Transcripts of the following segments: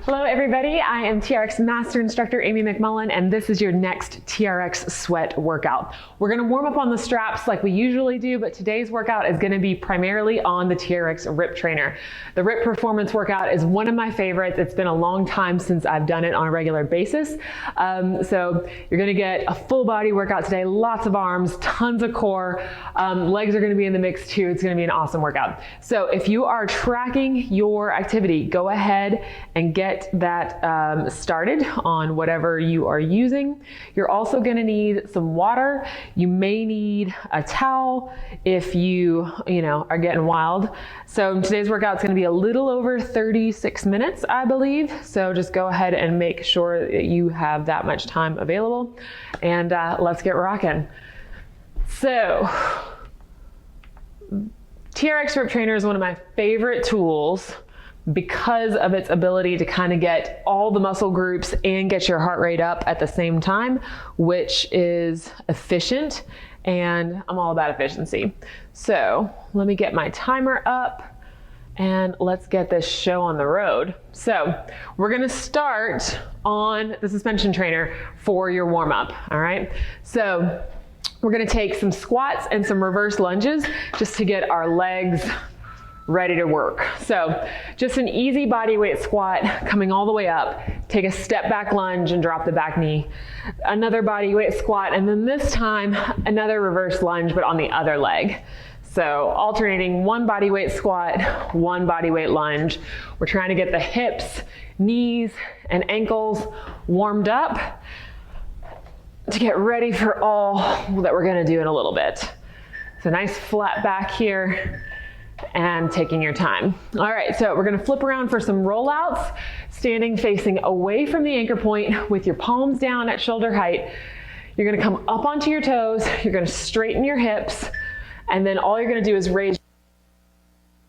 Hello everybody, I am TRX Master Instructor Amy McMullen, and this is your next TRX sweat workout. We're gonna warm up on the straps like we usually do, but today's workout is gonna be primarily on the TRX Rip Trainer. The Rip Performance workout is one of my favorites. It's been a long time since I've done it on a regular basis. So you're gonna get a full body workout today, lots of arms, tons of core. Legs are gonna be in the mix too. It's gonna be an awesome workout. So if you are tracking your activity, go ahead and get that started on whatever you are using. You're also going to need some water. You may need a towel if you are getting wild. So today's workout is going to be a little over 36 minutes, I believe. So just go ahead and make sure that you have that much time available, and let's get rocking. So TRX Rip Trainer is one of my favorite tools because of its ability to kind of get all the muscle groups and get your heart rate up at the same time, which is efficient, and I'm all about efficiency. So let me get my timer up and let's get this show on the road. So we're gonna start on the suspension trainer for your warm up, all right? So we're gonna take some squats and some reverse lunges just to get our legs ready to work. So just an easy body weight squat coming all the way up. Take a step back lunge and drop the back knee. Another body weight squat, and then this time another reverse lunge but on the other leg. So alternating one body weight squat, one body weight lunge. We're trying to get the hips, knees, and ankles warmed up to get ready for all that we're gonna do in a little bit. So nice flat back here, and taking your time. All right, so we're gonna flip around for some rollouts, standing facing away from the anchor point with your palms down at shoulder height. You're gonna come up onto your toes, you're gonna straighten your hips, and then all you're gonna do is raise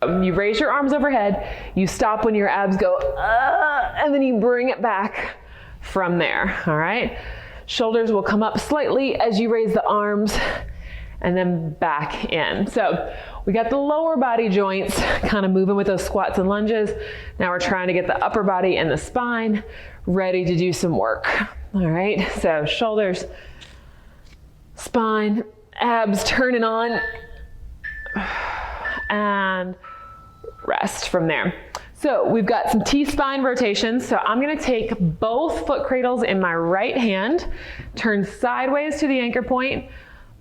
your arms overhead, you stop when your abs go, and then you bring it back from there, all right? Shoulders will come up slightly as you raise the arms, and then back in. So we got the lower body joints kind of moving with those squats and lunges. Now we're trying to get the upper body and the spine ready to do some work. All right, so shoulders, spine, abs turning on, and rest from there. So we've got some T-spine rotations. So I'm gonna take both foot cradles in my right hand, turn sideways to the anchor point.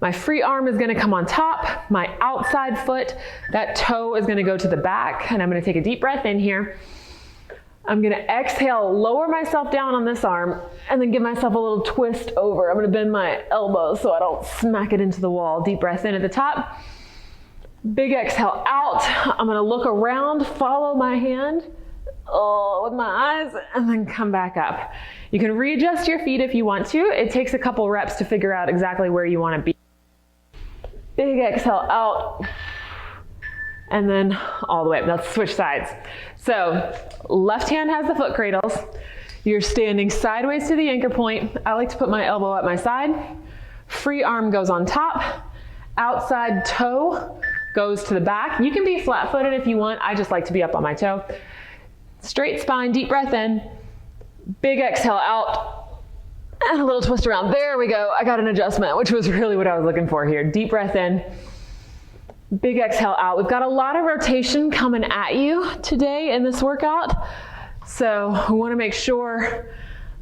My free arm is gonna come on top, my outside foot, that toe is gonna go to the back, and I'm gonna take a deep breath in here. I'm gonna exhale, lower myself down on this arm, and then give myself a little twist over. I'm gonna bend my elbows so I don't smack it into the wall. Deep breath in at the top. Big exhale out. I'm gonna look around, follow my hand with my eyes, and then come back up. You can readjust your feet if you want to. It takes a couple reps to figure out exactly where you wanna be. Big exhale out, and then all the way up. Now let's switch sides. So left hand has the foot cradles. You're standing sideways to the anchor point. I like to put my elbow at my side. Free arm goes on top. Outside toe goes to the back. You can be flat-footed if you want. I just like to be up on my toe. Straight spine, deep breath in. Big exhale out. And a little twist around. There we go. I got an adjustment, which was really what I was looking for here. Deep breath in. Big exhale out. We've got a lot of rotation coming at you today in this workout. So we want to make sure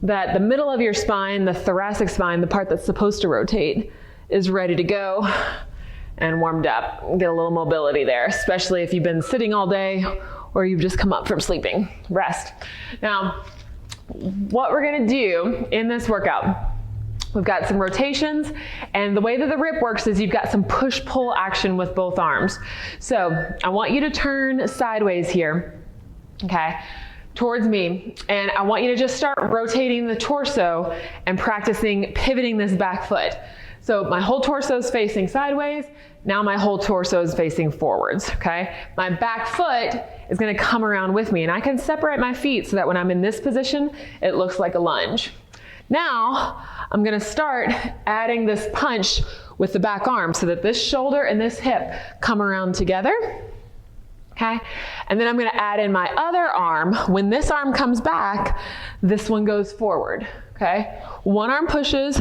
that the middle of your spine, the thoracic spine, the part that's supposed to rotate, is ready to go and warmed up. Get a little mobility there, especially if you've been sitting all day or you've just come up from sleeping. Rest. Now, what we're gonna do in this workout, we've got some rotations, and the way that the rip works is you've got some push-pull action with both arms. So I want you to turn sideways here, okay, towards me, and I want you to just start rotating the torso and practicing pivoting this back foot. So my whole torso is facing sideways, now my whole torso is facing forwards, okay? My back foot is gonna come around with me, and I can separate my feet so that when I'm in this position, it looks like a lunge. Now, I'm gonna start adding this punch with the back arm so that this shoulder and this hip come around together, okay? And then I'm gonna add in my other arm. When this arm comes back, this one goes forward, okay? One arm pushes,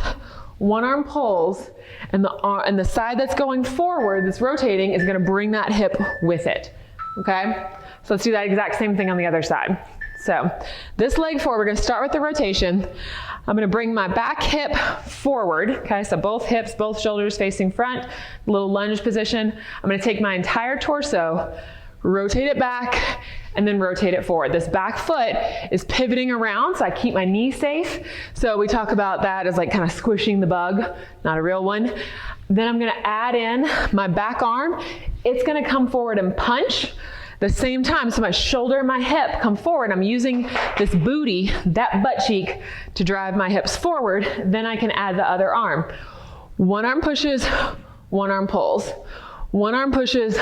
one arm pulls, and the side that's going forward, that's rotating, is gonna bring that hip with it, okay? So let's do that exact same thing on the other side. So this leg forward, we're gonna start with the rotation. I'm gonna bring my back hip forward, okay? So both hips, both shoulders facing front, little lunge position. I'm gonna take my entire torso, rotate it back, and then rotate it forward. This back foot is pivoting around, so I keep my knee safe. So we talk about that as like kind of squishing the bug, not a real one. Then I'm gonna add in my back arm. It's gonna come forward and punch. The same time, so my shoulder and my hip come forward. I'm using this booty, that butt cheek, to drive my hips forward. Then I can add the other arm. One arm pushes, one arm pulls. One arm pushes,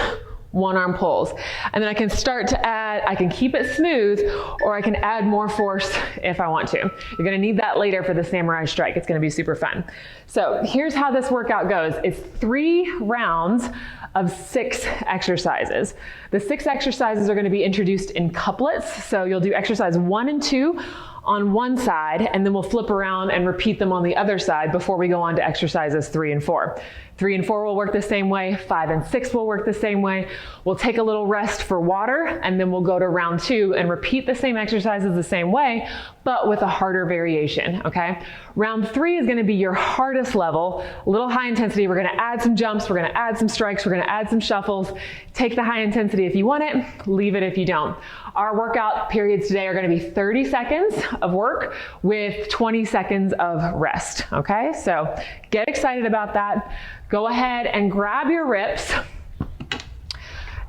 one arm pulls. And then I can start to add, I can keep it smooth, or I can add more force if I want to. You're gonna need that later for the samurai strike. It's gonna be super fun. So here's how this workout goes. It's 3 rounds of 6 exercises. The 6 exercises are gonna be introduced in couplets. So you'll do exercise 1 and 2 on one side, and then we'll flip around and repeat them on the other side before we go on to exercises 3 and 4. 3 and 4 will work the same way, 5 and 6 will work the same way. We'll take a little rest for water, and then we'll go to round 2 and repeat the same exercises the same way, but with a harder variation, okay? Round 3 is gonna be your hardest level, a little high intensity. We're gonna add some jumps, we're gonna add some strikes, we're gonna add some shuffles. Take the high intensity if you want it, leave it if you don't. Our workout periods today are gonna be 30 seconds of work with 20 seconds of rest, okay? So get excited about that. Go ahead and grab your rips.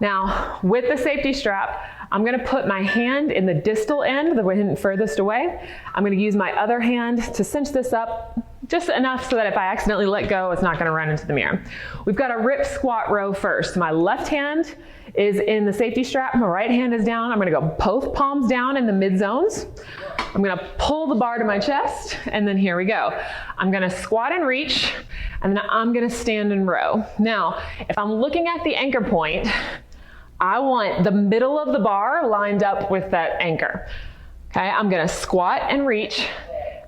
Now, with the safety strap, I'm gonna put my hand in the distal end, the hand furthest away. I'm gonna use my other hand to cinch this up just enough so that if I accidentally let go, it's not gonna run into the mirror. We've got a rip squat row first. My left hand is in the safety strap, my right hand is down. I'm gonna go both palms down in the mid zones. I'm gonna pull the bar to my chest, and then here we go. I'm gonna squat and reach, and then I'm gonna stand and row. Now, if I'm looking at the anchor point, I want the middle of the bar lined up with that anchor. Okay, I'm gonna squat and reach,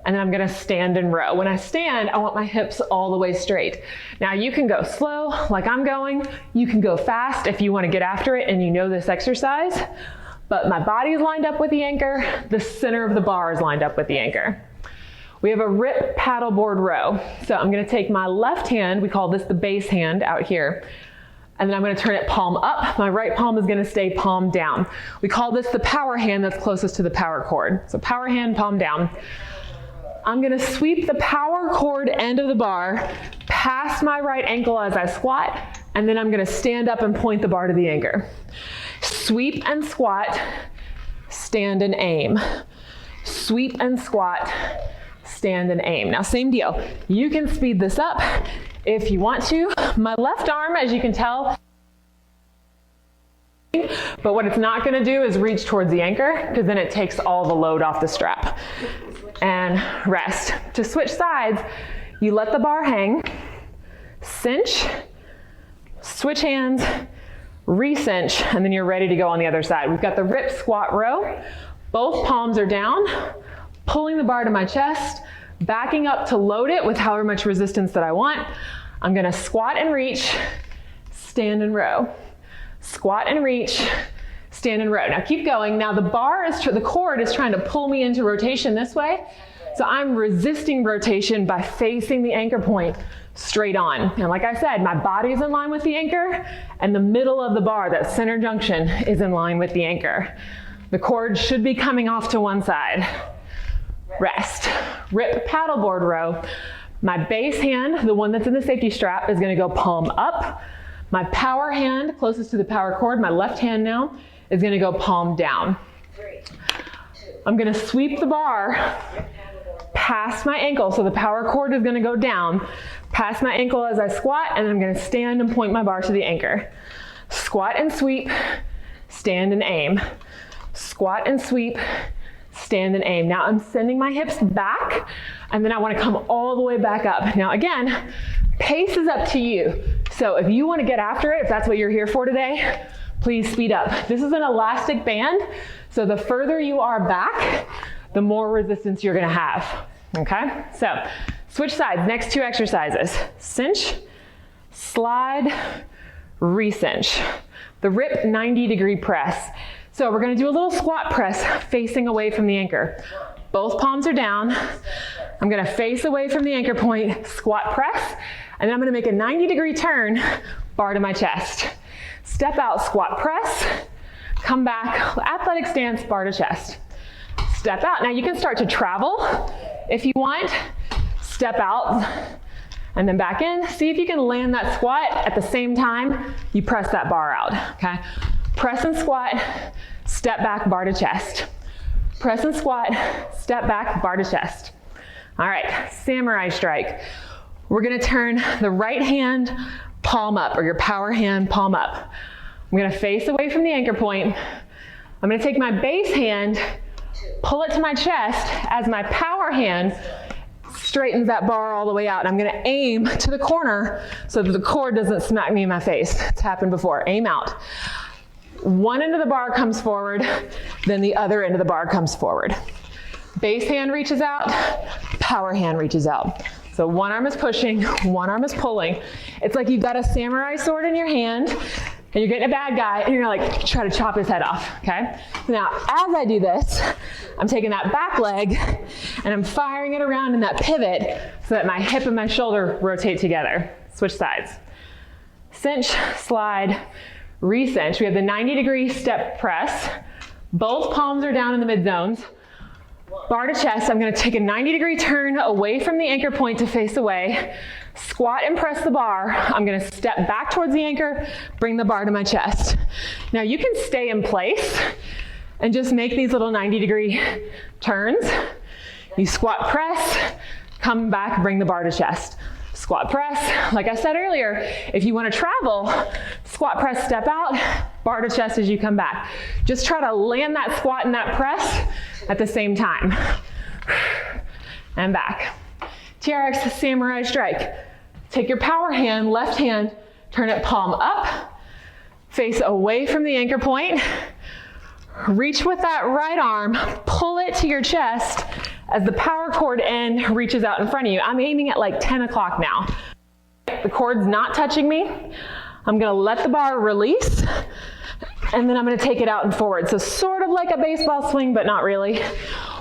and then I'm gonna stand and row. When I stand, I want my hips all the way straight. Now you can go slow, like I'm going. You can go fast if you wanna get after it and you know this exercise. But my body is lined up with the anchor. The center of the bar is lined up with the anchor. We have a rip paddleboard row. So I'm gonna take my left hand, we call this the base hand out here, and then I'm gonna turn it palm up. My right palm is gonna stay palm down. We call this the power hand that's closest to the power cord. So power hand, palm down. I'm gonna sweep the power cord end of the bar past my right ankle as I squat, and then I'm gonna stand up and point the bar to the anchor. Sweep and squat, stand and aim. Sweep and squat, stand and aim. Now same deal. You can speed this up if you want to. My left arm, as you can tell, but what it's not gonna do is reach towards the anchor, because then it takes all the load off the strap. And rest. To switch sides, you let the bar hang, cinch, switch hands, re-cinch, and then you're ready to go on the other side. We've got the rip squat row. Both palms are down, pulling the bar to my chest, backing up to load it with however much resistance that I want. I'm gonna squat and reach, stand and row. Squat and reach, stand and row. Now keep going. Now the cord is trying to pull me into rotation this way. So I'm resisting rotation by facing the anchor point straight on. And like I said, my body's in line with the anchor, and the middle of the bar, that center junction, is in line with the anchor. The cord should be coming off to one side. Rest. Rip paddleboard row. My base hand, the one that's in the safety strap, is gonna go palm up. My power hand, closest to the power cord, my left hand now, is gonna go palm down. I'm gonna sweep the bar past my ankle, so the power cord is gonna go down, past my ankle as I squat, and I'm gonna stand and point my bar to the anchor. Squat and sweep, stand and aim. Squat and sweep, stand and aim. Now I'm sending my hips back, and then I wanna come all the way back up. Now again, pace is up to you. So if you wanna get after it, if that's what you're here for today, please speed up. This is an elastic band, so the further you are back, the more resistance you're gonna have, okay? So, switch sides, next two exercises. Cinch, slide, re-cinch. The rip 90-degree press. So we're gonna do a little squat press facing away from the anchor. Both palms are down. I'm gonna face away from the anchor point, squat press, and then I'm gonna make a 90-degree turn, bar to my chest. Step out, squat press, come back, athletic stance, bar to chest. Step out. Now you can start to travel if you want. Step out and then back in. See if you can land that squat at the same time you press that bar out, okay? Press and squat, step back, bar to chest. Press and squat, step back, bar to chest. All right, samurai strike. We're gonna turn the right hand palm up, or your power hand palm up. I'm gonna face away from the anchor point. I'm gonna take my base hand, pull it to my chest as my power hand straightens that bar all the way out. And I'm gonna aim to the corner so that the cord doesn't smack me in my face. It's happened before. Aim out. One end of the bar comes forward, then the other end of the bar comes forward. Base hand reaches out, power hand reaches out. So one arm is pushing, one arm is pulling. It's like you've got a samurai sword in your hand and you're getting a bad guy and you're like, try to chop his head off, okay? Now, as I do this, I'm taking that back leg and I'm firing it around in that pivot so that my hip and my shoulder rotate together. Switch sides. Cinch, slide, re-cinch. We have the 90-degree step press. Both palms are down in the mid zones. Bar to chest, I'm gonna take a 90-degree turn away from the anchor point to face away. Squat and press the bar. I'm gonna step back towards the anchor, bring the bar to my chest. Now you can stay in place and just make these little 90-degree turns. You squat press, come back, bring the bar to chest. Squat press, like I said earlier, if you wanna travel, squat press, step out, bar to chest as you come back. Just try to land that squat and that press at the same time. And back. TRX samurai strike. Take your power hand, left hand, turn it palm up, face away from the anchor point, reach with that right arm, pull it to your chest as the power cord end reaches out in front of you. I'm aiming at like 10 o'clock now. The cord's not touching me. I'm gonna let the bar release, and then I'm gonna take it out and forward. So sort of like a baseball swing, but not really.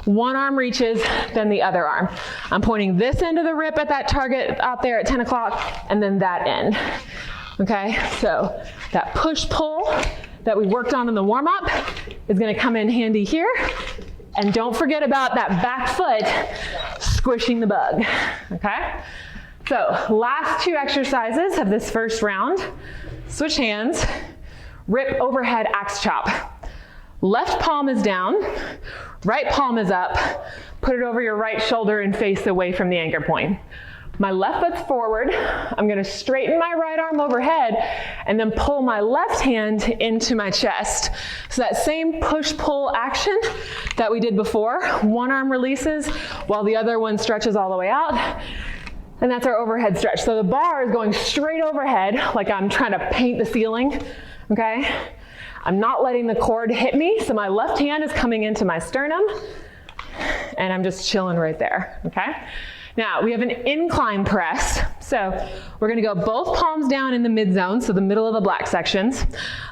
One arm reaches, then the other arm. I'm pointing this end of the rip at that target out there at 10 o'clock, and then that end. Okay, so that push-pull that we worked on in the warm-up is gonna come in handy here. And don't forget about that back foot squishing the bug, okay? So last two exercises of this first round. Switch hands, rip overhead axe chop. Left palm is down, right palm is up. Put it over your right shoulder and face away from the anchor point. My left foot's forward. I'm gonna straighten my right arm overhead and then pull my left hand into my chest. So that same push-pull action that we did before, one arm releases while the other one stretches all the way out. And that's our overhead stretch. So the bar is going straight overhead like I'm trying to paint the ceiling, okay? I'm not letting the cord hit me, so my left hand is coming into my sternum and I'm just chilling right there, okay? Now, we have an incline press. So we're gonna go both palms down in the mid zone, so the middle of the black sections.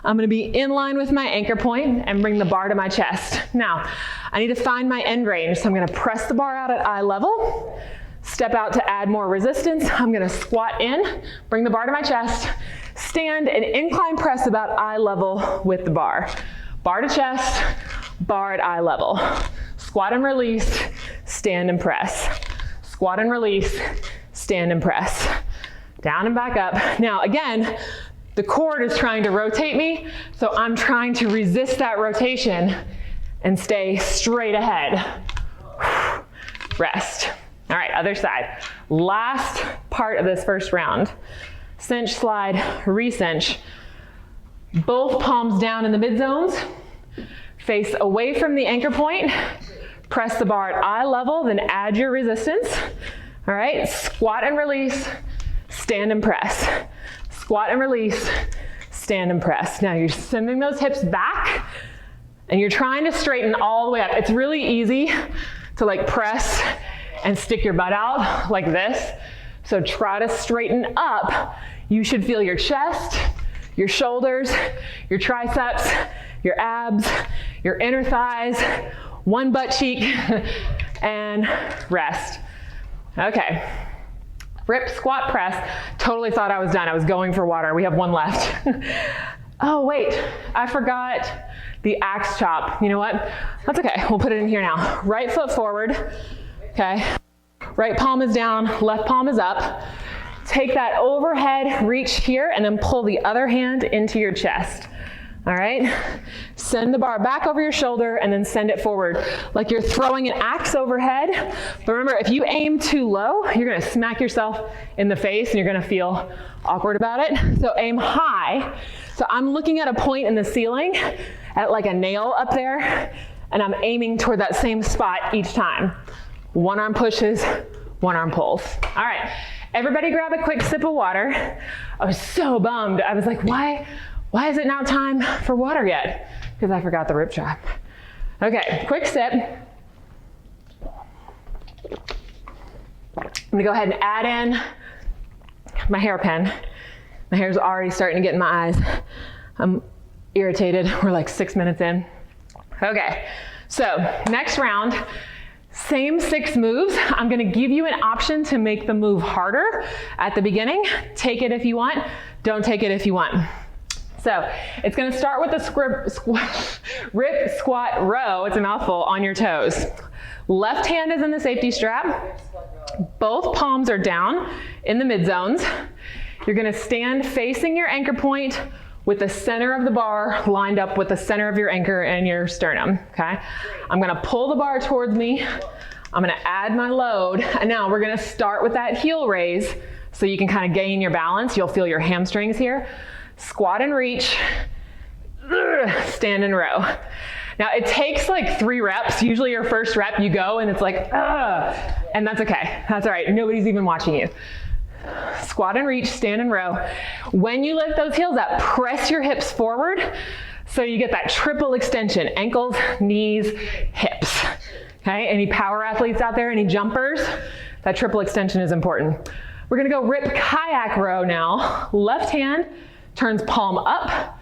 I'm gonna be in line with my anchor point and bring the bar to my chest. Now, I need to find my end range, so I'm gonna press the bar out at eye level, step out to add more resistance. I'm gonna squat in, bring the bar to my chest, stand and incline press about eye level with the bar. Bar to chest, bar at eye level. Squat and release, stand and press. Squat and release, stand and press. Down and back up. Now again, the cord is trying to rotate me, so I'm trying to resist that rotation and stay straight ahead. Rest. All right, other side. Last part of this first round. Cinch, slide, re-cinch. Both palms down in the mid zones. Face away from the anchor point. Press the bar at eye level, then add your resistance. All right, squat and release, stand and press. Squat and release, stand and press. Now you're sending those hips back and you're trying to straighten all the way up. It's really easy to like press and stick your butt out like this. So try to straighten up. You should feel your chest, your shoulders, your triceps, your abs, your inner thighs, one butt cheek, and rest. Okay. Rip, squat, press. Totally thought I was done. I was going for water. We have one left. Oh, wait, I forgot the axe chop. You know what? That's okay. We'll put it in here now. Right foot forward. Okay. Right palm is down, left palm is up. Take that overhead reach here and then pull the other hand into your chest. All right? Send the bar back over your shoulder and then send it forward like you're throwing an axe overhead. But remember, if you aim too low, you're gonna smack yourself in the face and you're gonna feel awkward about it. So aim high. So I'm looking at a point in the ceiling at like a nail up there, and I'm aiming toward that same spot each time. One arm pushes, one arm pulls. All right, everybody grab a quick sip of water. I was so bummed. I was like, why is it not time for water yet? Because I forgot the rip chop. Okay, quick sip. I'm gonna go ahead and add in my hairpin. My hair's already starting to get in my eyes. I'm irritated. We're like 6 minutes in. Okay, so next round, same 6 moves. I'm gonna give you an option to make the move harder at the beginning. Take it if you want, don't take it if you want. So it's gonna start with the rip, squat, row. It's a mouthful on your toes. Left hand is in the safety strap. Both palms are down in the mid zones. You're gonna stand facing your anchor point with the center of the bar lined up with the center of your anchor and your sternum, okay? I'm gonna pull the bar towards me. I'm gonna add my load. And now we're gonna start with that heel raise so you can kind of gain your balance. You'll feel your hamstrings here. Squat and reach, stand and row. Now it takes like 3 reps. Usually your first rep you go and it's like, and that's okay. That's all right, nobody's even watching you. Squat and reach, stand and row. When you lift those heels up, press your hips forward so you get that triple extension, ankles, knees, hips. Okay, any power athletes out there, any jumpers? That triple extension is important. We're gonna go rip kayak row now. Left hand turns palm up,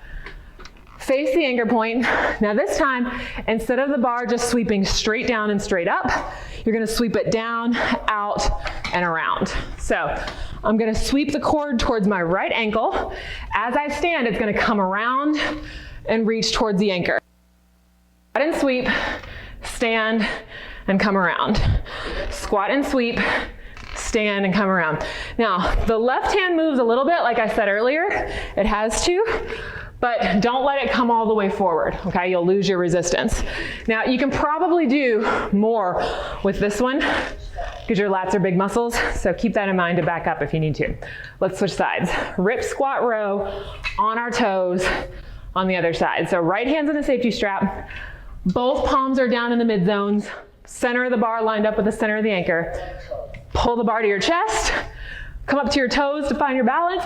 face the anchor point. Now this time, instead of the bar just sweeping straight down and straight up, you're gonna sweep it down, out, and around. So I'm gonna sweep the cord towards my right ankle. As I stand, it's gonna come around and reach towards the anchor. Squat and sweep, stand, and come around. Squat and sweep, stand and come around. Now, the left hand moves a little bit, like I said earlier, it has to, but don't let it come all the way forward, okay? You'll lose your resistance. Now, you can probably do more with this one because your lats are big muscles, so keep that in mind to back up if you need to. Let's switch sides. Rip, squat, row on our toes on the other side. So right hand's in the safety strap, both palms are down in the mid zones, center of the bar lined up with the center of the anchor. Pull the bar to your chest, come up to your toes to find your balance.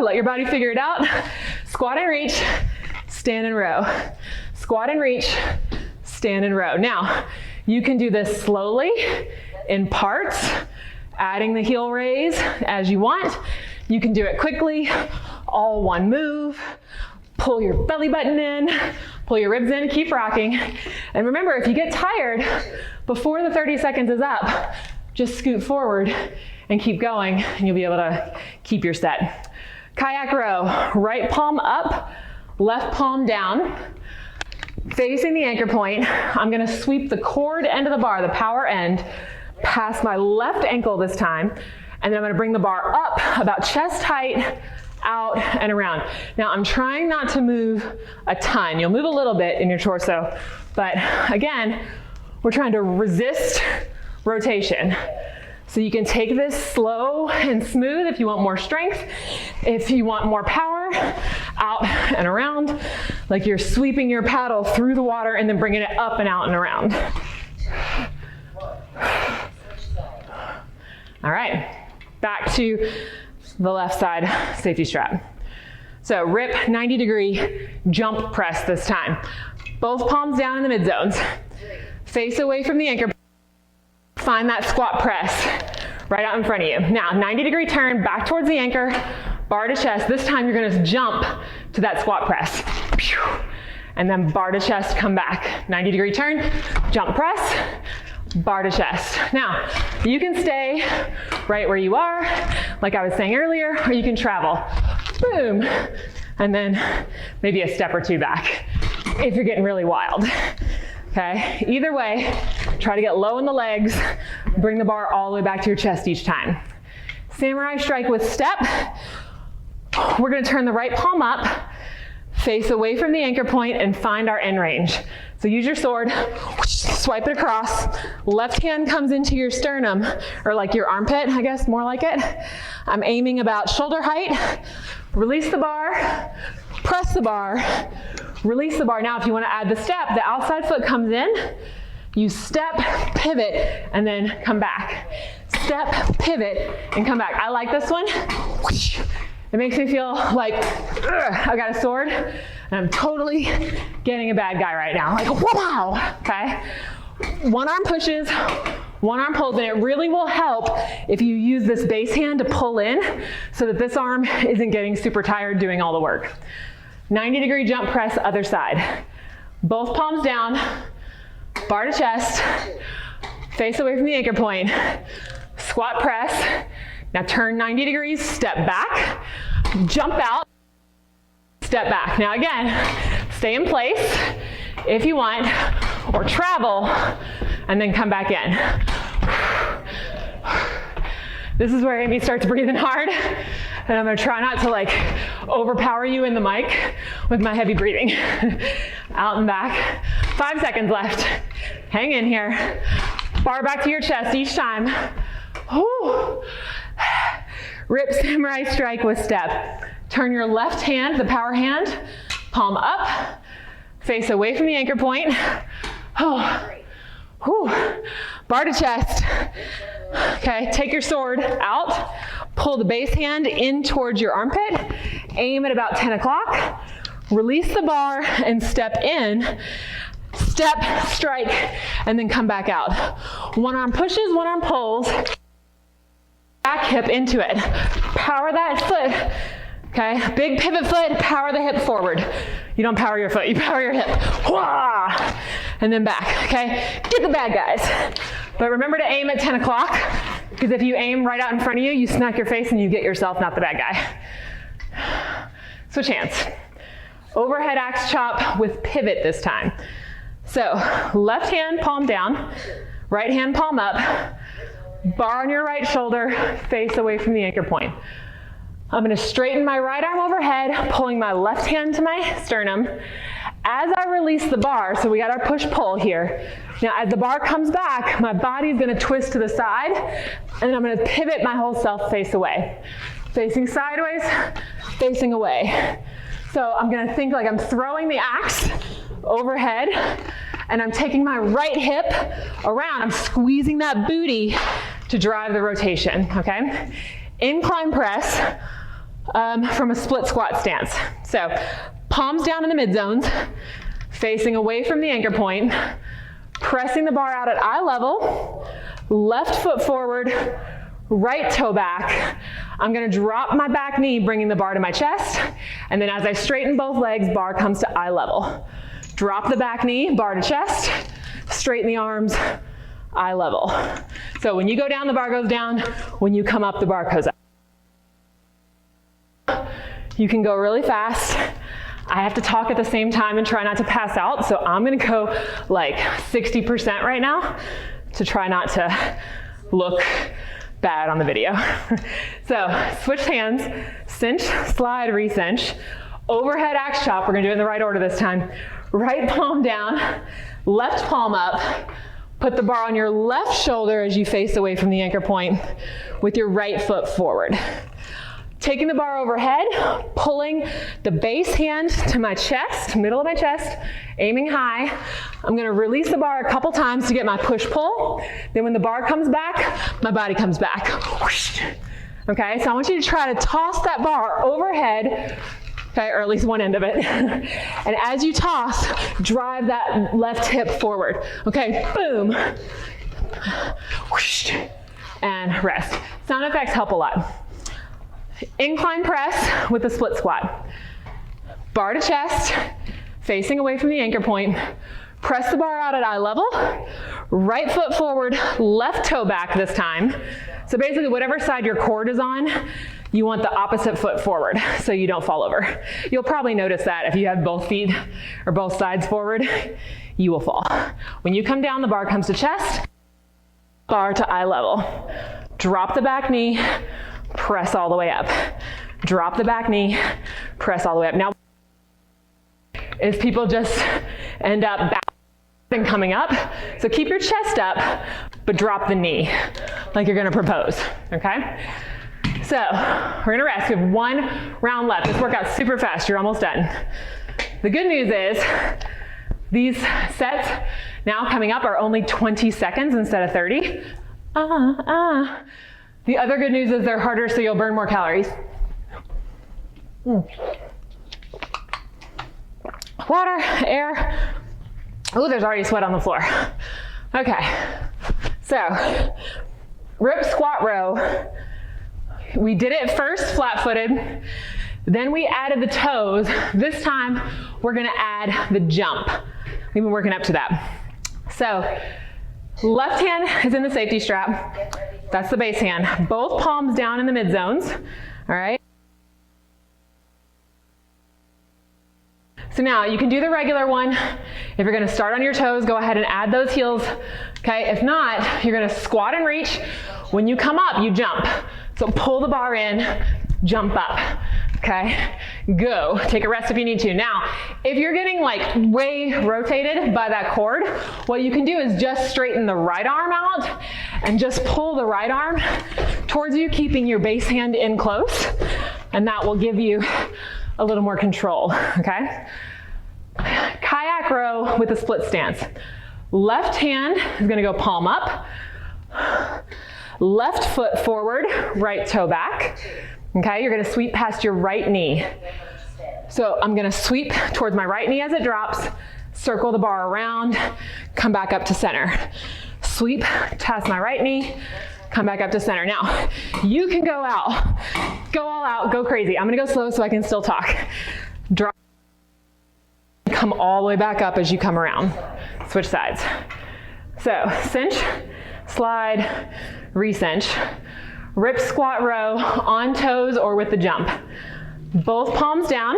Let your body figure it out. Squat and reach, stand and row. Squat and reach, stand and row. Now, you can do this slowly in parts, adding the heel raise as you want. You can do it quickly, all one move. Pull your belly button in, pull your ribs in, keep rocking. And remember, if you get tired before the 30 seconds is up, just scoot forward and keep going, and you'll be able to keep your set. Kayak row, right palm up, left palm down. Facing the anchor point, I'm gonna sweep the cord end of the bar, the power end, past my left ankle this time, and then I'm gonna bring the bar up about chest height, out and around. Now I'm trying not to move a ton. You'll move a little bit in your torso, but again, we're trying to resist rotation. So you can take this slow and smooth if you want more strength. If you want more power, out and around, like you're sweeping your paddle through the water and then bringing it up and out and around. All right, back to the left side safety strap. So rip 90-degree jump press this time. Both palms down in the mid zones. Face away from the anchor. Find that squat press right out in front of you. Now 90-degree turn back towards the anchor, bar to chest. This time you're gonna jump to that squat press. And then bar to chest, come back. 90-degree turn, jump press, bar to chest. Now, you can stay right where you are, like I was saying earlier, or you can travel. Boom. And then maybe a step or two back if you're getting really wild. Okay, either way, try to get low in the legs, bring the bar all the way back to your chest each time. Samurai strike with step. We're gonna turn the right palm up, face away from the anchor point, and find our end range. So use your sword, swipe it across, left hand comes into your sternum, or like your armpit, I guess, more like it. I'm aiming about shoulder height, release the bar, press the bar, release the bar. Now if you want to add the step, the outside foot comes in, you step, pivot, and then come back. Step, pivot, and come back. I like this one. It makes me feel like I got a sword and I'm totally getting a bad guy right now. Like, wow, okay? One arm pushes, one arm pulls, and it really will help if you use this base hand to pull in so that this arm isn't getting super tired doing all the work. 90-degree jump press, other side. Both palms down, bar to chest, face away from the anchor point, squat press. Now turn 90 degrees, step back, jump out, step back. Now again, stay in place if you want, or travel, and then come back in. This is where Amy starts breathing hard, and I'm gonna try not to like overpower you in the mic with my heavy breathing. Out and back. 5 seconds left. Hang in here. Bar back to your chest each time. Ooh. Rip samurai strike with step. Turn your left hand, the power hand, palm up, face away from the anchor point. Oh. Whew. Bar to chest. Okay, take your sword out, pull the base hand in towards your armpit, aim at about 10 o'clock, release the bar and step in, step, strike, and then come back out. One arm pushes, one arm pulls. Back hip into it. Power that foot. Okay, big pivot foot, power the hip forward. You don't power your foot, you power your hip. Wah! And then back, okay? Get the bad guys. But remember to aim at 10 o'clock, because if you aim right out in front of you, you smack your face and you get yourself, not the bad guy. Switch hands. Overhead axe chop with pivot this time. So, left hand palm down, right hand palm up, bar on your right shoulder, face away from the anchor point. I'm gonna straighten my right arm overhead, pulling my left hand to my sternum. As I release the bar, so we got our push-pull here. Now as the bar comes back, my body's gonna twist to the side, and I'm gonna pivot my whole self face away. Facing sideways, facing away. So I'm gonna think like I'm throwing the axe overhead, and I'm taking my right hip around. I'm squeezing that booty to drive the rotation, okay? Incline press from a split squat stance. So palms down in the mid zones, facing away from the anchor point, pressing the bar out at eye level, left foot forward, right toe back. I'm gonna drop my back knee, bringing the bar to my chest, and then as I straighten both legs, bar comes to eye level. Drop the back knee, bar to chest, straighten the arms, eye level. So when you go down, the bar goes down. When you come up, the bar goes up. You can go really fast. I have to talk at the same time and try not to pass out, so I'm gonna go like 60% right now to try not to look bad on the video. So switch hands, cinch, slide, recinch. Overhead axe chop, we're gonna do it in the right order this time. Right palm down, left palm up. Put the bar on your left shoulder as you face away from the anchor point with your right foot forward. Taking the bar overhead, pulling the base hand to my chest, middle of my chest, aiming high. I'm gonna release the bar a couple times to get my push-pull. Then when the bar comes back, my body comes back. Okay, so I want you to try to toss that bar overhead, okay, or at least one end of it. And as you toss, drive that left hip forward, okay, boom. Whoosh, and rest. Sound effects help a lot. Incline press with a split squat. Bar to chest, facing away from the anchor point. Press the bar out at eye level. Right foot forward, left toe back this time. So basically whatever side your cord is on, you want the opposite foot forward so you don't fall over. You'll probably notice that if you have both feet or both sides forward, you will fall. When you come down, the bar comes to chest, bar to eye level. Drop the back knee, press all the way up. Drop the back knee, press all the way up. Now, is people just end up back and coming up. So keep your chest up, but drop the knee like you're gonna propose, okay? So we're gonna rest. We have 1 round left. This workout's super fast, you're almost done. The good news is these sets now coming up are only 20 seconds instead of 30. The other good news is they're harder, so you'll burn more calories. Water, air. Oh, there's already sweat on the floor. Okay, so rip, squat, row. We did it first flat-footed, then we added the toes. This time, we're gonna add the jump. We've been working up to that. So, left hand is in the safety strap. That's the base hand. Both palms down in the mid zones, all right? So now you can do the regular one. If you're gonna start on your toes, go ahead and add those heels, okay? If not, you're gonna squat and reach. When you come up, you jump. So pull the bar in, jump up, okay? Go, take a rest if you need to. Now, if you're getting like way rotated by that cord, what you can do is just straighten the right arm out and just pull the right arm towards you, keeping your base hand in close, and that will give you a little more control, okay? Kayak row with a split stance. Left hand is gonna go palm up. Left foot forward, right toe back. Okay, you're gonna sweep past your right knee. So I'm gonna sweep towards my right knee as it drops, circle the bar around, come back up to center. Sweep past my right knee, come back up to center. Now, you can go out, go all out, go crazy. I'm gonna go slow so I can still talk. Drop, come all the way back up as you come around. Switch sides. So, cinch, slide, re-cinch. Rip, squat, row, on toes or with the jump. Both palms down,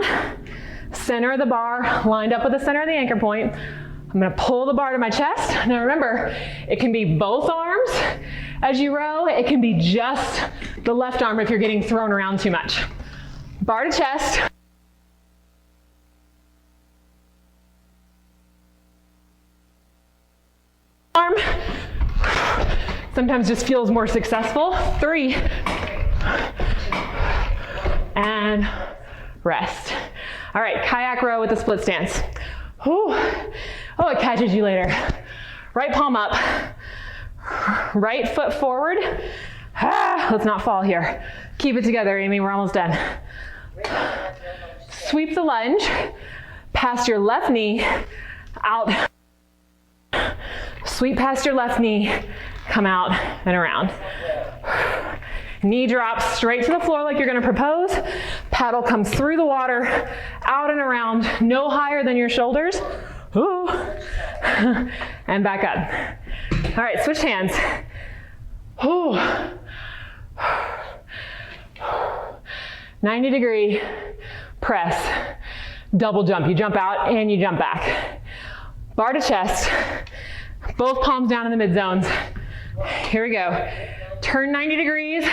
center of the bar, lined up with the center of the anchor point. I'm gonna pull the bar to my chest. Now remember, it can be both arms as you row. It can be just the left arm if you're getting thrown around too much. Bar to chest. Arm. Sometimes just feels more successful. 3. And rest. All right, kayak row with a split stance. Whew. Oh, it catches you later. Right palm up. Right foot forward. Let's not fall here. Keep it together, Amy, we're almost done. Sweep the lunge. Past your left knee. Out. Sweep past your left knee. Come out and around. Knee drops straight to the floor like you're gonna propose. Paddle comes through the water, out and around, no higher than your shoulders. Ooh. And back up. All right, switch hands. Ooh. 90-degree press, double jump. You jump out and you jump back. Bar to chest, both palms down in the mid zones. Here we go. Turn 90 degrees,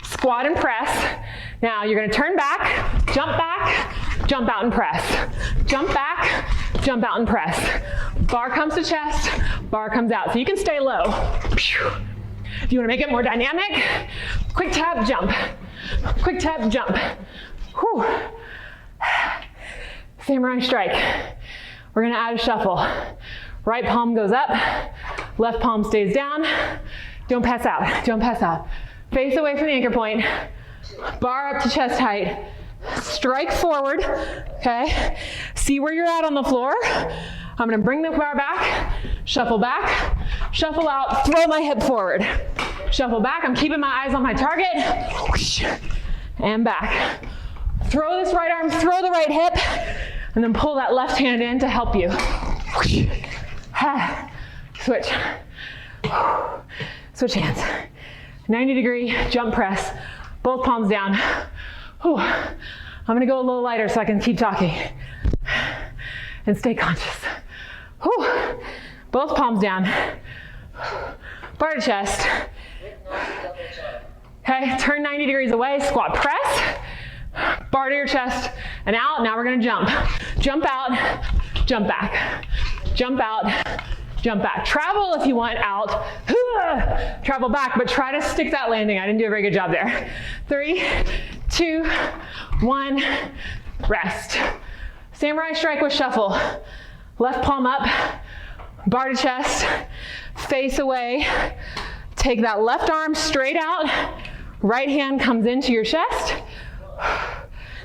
squat and press. Now you're gonna turn back, jump out and press. Jump back, jump out and press. Bar comes to chest, bar comes out. So you can stay low. If you wanna make it more dynamic, quick tap, jump. Quick tap, jump. Whew. Samurai strike. We're gonna add a shuffle. Right palm goes up, left palm stays down. Don't pass out, don't pass out. Face away from the anchor point. Bar up to chest height. strike forward, okay? See where you're at on the floor. I'm gonna bring the bar back, shuffle out, throw my hip forward. Shuffle back, I'm keeping my eyes on my target, and back. Throw this right arm, throw the right hip, and then pull that left hand in to help you. Switch. Switch hands. 90-degree jump press, both palms down. I'm gonna go a little lighter so I can keep talking and stay conscious. Both palms down. Bar to chest. Okay, turn 90 degrees away, squat press. Bar to your chest and out. Now we're gonna jump. Jump out, jump back. Jump out, jump back. Travel if you want out. Travel back, but try to stick that landing. I didn't do a very good job there. 3, 2, 1, rest. Samurai strike with shuffle. Left palm up, bar to chest, face away. Take that left arm straight out. Right hand comes into your chest.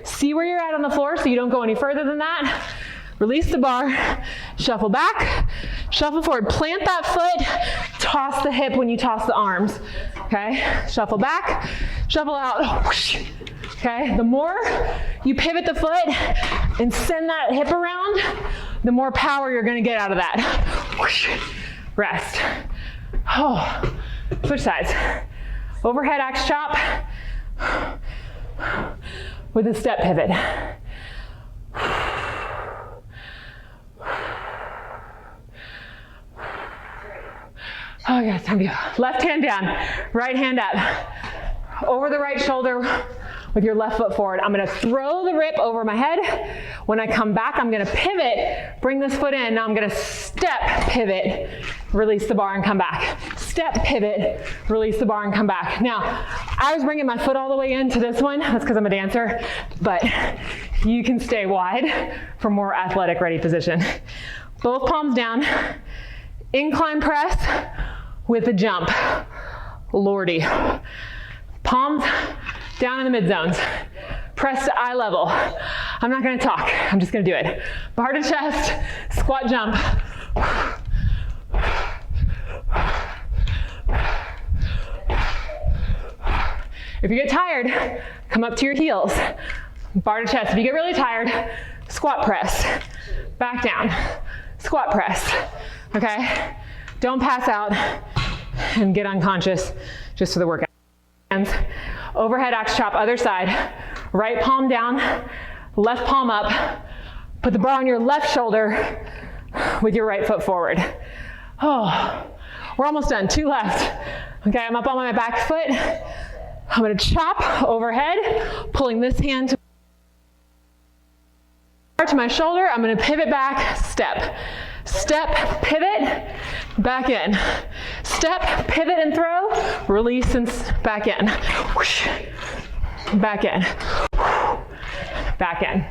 See where you're at on the floor so you don't go any further than that. Release the bar, shuffle back, shuffle forward. Plant that foot, toss the hip when you toss the arms. Okay, shuffle back, shuffle out. Okay, the more you pivot the foot and send that hip around, the more power you're gonna get out of that. Rest. Switch sides. Overhead axe chop with a step pivot. Oh yeah, it's time to go. Left hand down, right hand up. Over the right shoulder with your left foot forward. I'm gonna throw the rip over my head. When I come back, I'm gonna pivot, bring this foot in. Now I'm gonna step, pivot, release the bar and come back. Step, pivot, release the bar and come back. Now, I was bringing my foot all the way into this one. That's because I'm a dancer, but you can stay wide for more athletic ready position. Both palms down, incline press with a jump. Lordy. Palms down in the mid zones. Press to eye level. I'm not gonna talk, I'm just gonna do it. Bar to chest, squat jump. If you get tired, come up to your heels. Bar to chest. If you get really tired, squat press. Back down, squat press. Okay? Don't pass out and get unconscious just for the workout. Hands, overhead axe chop, other side. Right palm down, left palm up. Put the bar on your left shoulder with your right foot forward. We're almost done, 2 left. Okay, I'm up on my back foot. I'm gonna chop overhead, pulling this hand to my shoulder. I'm gonna pivot back, step. Step, pivot, back in. Step, pivot and throw, release and back in. Whoosh. Back in. Back in.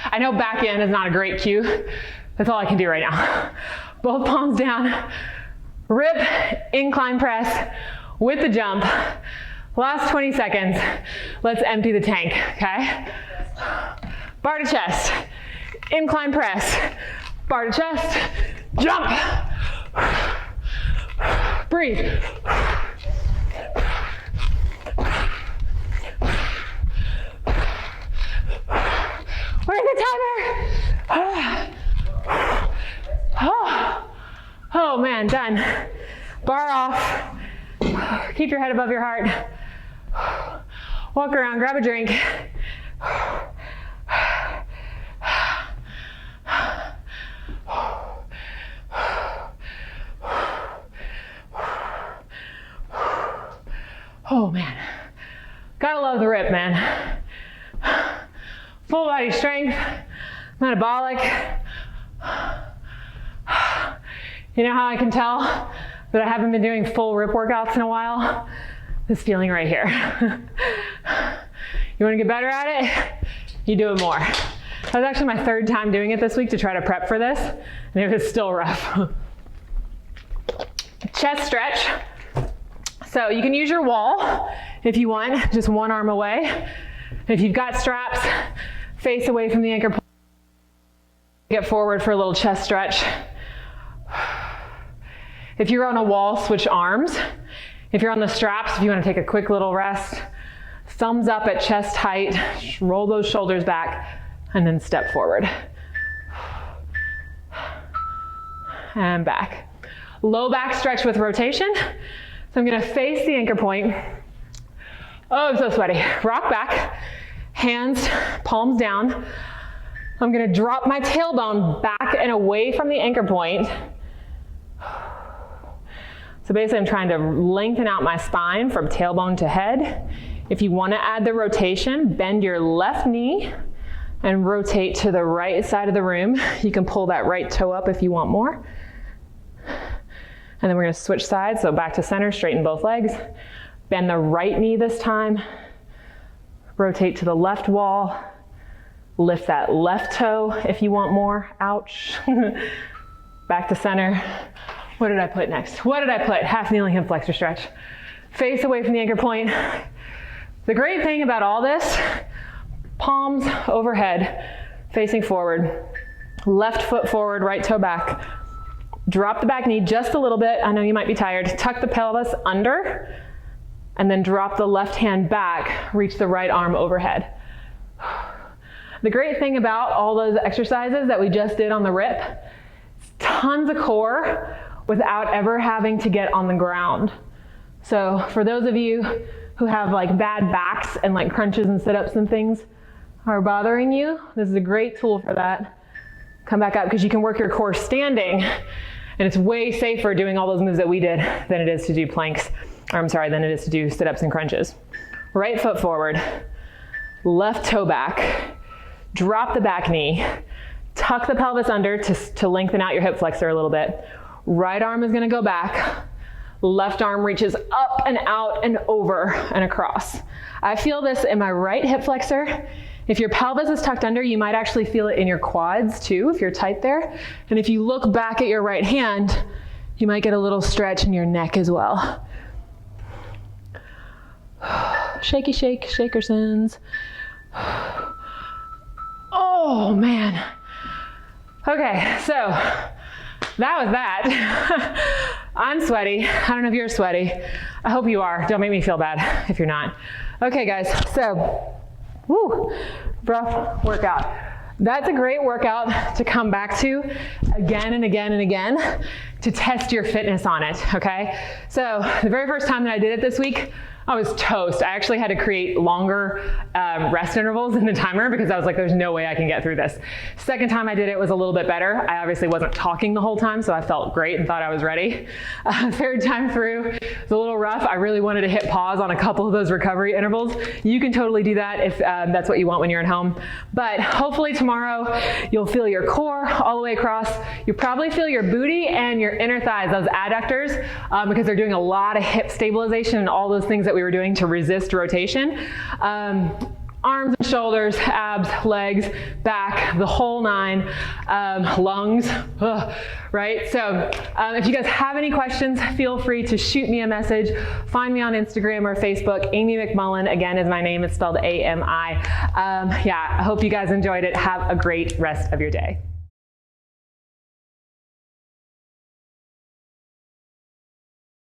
I know back in is not a great cue. That's all I can do right now. Both palms down. Rip, incline press with the jump. Last 20 seconds. Let's empty the tank, okay? Bar to chest. Incline press. Bar to chest. Jump. Breathe. Where's the timer? Oh man, done. Bar off. Keep your head above your heart. Walk around, grab a drink. Oh man, gotta love the rip, man. Full body strength, metabolic. You know how I can tell that I haven't been doing full rip workouts in a while? This feeling right here. You wanna get better at it? You do it more. That was actually my 3rd time doing it this week to try to prep for this, and it was still rough. Chest stretch. So you can use your wall if you want, just one arm away. If you've got straps, face away from the anchor point. Get forward for a little chest stretch. If you're on a wall, switch arms. If you're on the straps, if you want to take a quick little rest, thumbs up at chest height, roll those shoulders back, and then step forward. And back. Low back stretch with rotation. So I'm going to face the anchor point. Oh, I'm so sweaty. Rock back, hands, palms down. I'm going to drop my tailbone back and away from the anchor point. So basically I'm trying to lengthen out my spine from tailbone to head. If you want to add the rotation, bend your left knee and rotate to the right side of the room. You can pull that right toe up if you want more. And then we're going to switch sides, so back to center, straighten both legs. Bend the right knee this time. Rotate to the left wall. Lift that left toe if you want more. Ouch. Back to center. What did I put next? What did I put? Half kneeling hip flexor stretch. Face away from the anchor point. The great thing about all this, palms overhead, facing forward. Left foot forward, right toe back. Drop the back knee just a little bit. I know you might be tired. Tuck the pelvis under, and then drop the left hand back. Reach the right arm overhead. The great thing about all those exercises that we just did on the rip, tons of core without ever having to get on the ground. So for those of you who have like bad backs and like crunches and sit-ups and things are bothering you, this is a great tool for that. Come back up because you can work your core standing, and it's way safer doing all those moves that we did than it is to do planks, or I'm sorry, than it is to do sit-ups and crunches. Right foot forward, left toe back, drop the back knee, tuck the pelvis under to lengthen out your hip flexor a little bit. Right arm is gonna go back, left arm reaches up and out and over and across. I feel this in my right hip flexor. If your pelvis is tucked under, you might actually feel it in your quads too, if you're tight there. And if you look back at your right hand, you might get a little stretch in your neck as well. Shaky shake, shakersons. Oh man. Okay, so that was that. I'm sweaty. I don't know if you're sweaty. I hope you are. Don't make me feel bad if you're not. Okay guys, so woo, rough workout. That's a great workout to come back to again and again and again to test your fitness on it, okay? So the very first time that I did it this week, I was toast. I actually had to create longer rest intervals in the timer because I was like, there's no way I can get through this. Second time I did it was a little bit better. I obviously wasn't talking the whole time, so I felt great and thought I was ready. Third time through, it was a little rough. I really wanted to hit pause on a couple of those recovery intervals. You can totally do that if that's what you want when you're at home. But hopefully tomorrow, you'll feel your core all the way across. You'll probably feel your booty and your inner thighs, those adductors, because they're doing a lot of hip stabilization and all those things that we were doing to resist rotation. Arms and shoulders, abs, legs, back, the whole nine, lungs, right? So if you guys have any questions, feel free to shoot me a message. Find me on Instagram or Facebook. Amy McMullen, again, is my name. It's spelled A-M-I. Yeah, I hope you guys enjoyed it. Have a great rest of your day.